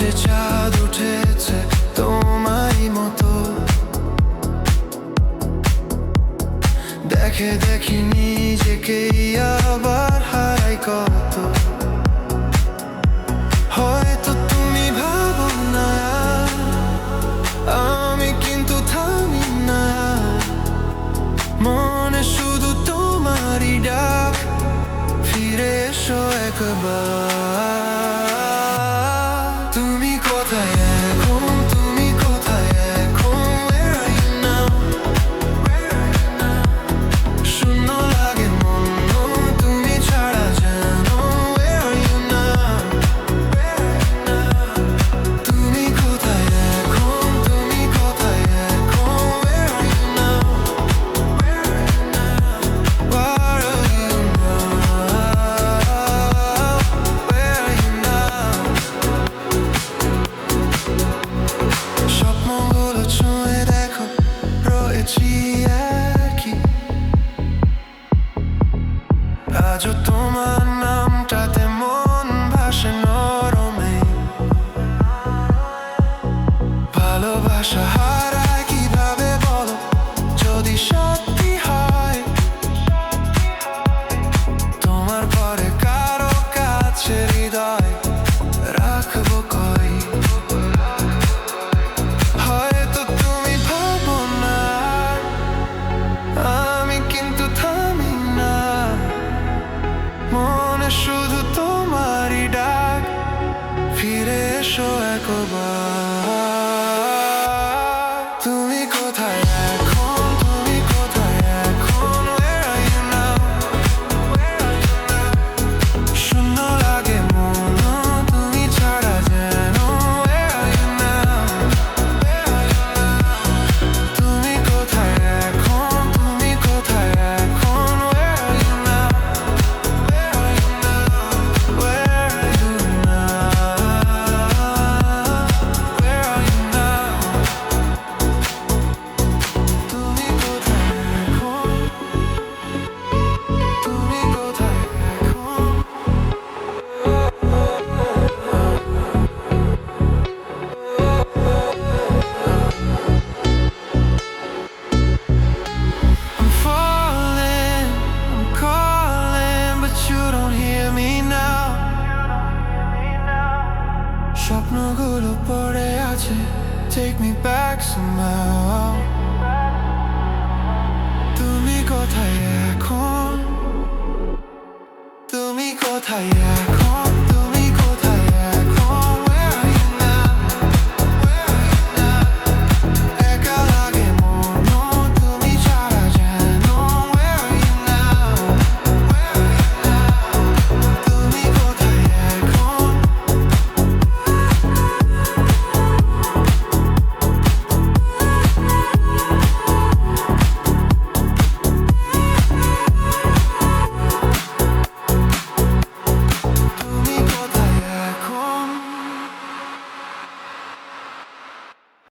যে চাঁদ উঠেছে তোমারই মতো, দেখে দেখি নিজেকেই আবার হারাই কত। হয়তো তুমি ভাবো না আমি কিন্তু থামি না, মনে শুধু তোমারই ডাক, ফিরে এসো একবার। তুমি কোথায় এখন, তুমি কোথায় এখন, where are you now? শূন্য লাগে মন তুমি ছাড়া যেন, where are you now? তুমি কোথায় এখন, তুমি কোথায় এখন, where are you now? Where are you now? Where are you now? স্বপ্নগুলো ছুঁয়ে দেখো, রয়েছি একই, আজও তোমার নামটাতে মন ভাসে নরমে। ভালোবাসা হারায় কিভাবে বলো, যদি সত্যি হয় তোমার পরে কারো কাছে হৃদয় রাখবো কই। হয়তো তুমি ভাবো না আমি কিন্তু থামি না, মনে শুধু তোমারই ডাক, ফিরে এসো একবার। তুমি কোথায় এখন, তুমি কোথায় এখন, where are you now? শূন্য লাগে মন তুমি ছাড়া যেন, where are you now? তুমি কোথায় এখন, তুমি কোথায় এখন, where are you now? Where are you now? Where are you now? তুমি কোথায় এখন, তুমি কোথায় এখন? I'm falling, I'm calling, but you don't hear me now. স্বপ্নগুলো পড়ে আছে, take me back somehow. তুমি কোথায় এখন, তুমি কোথায় এখন?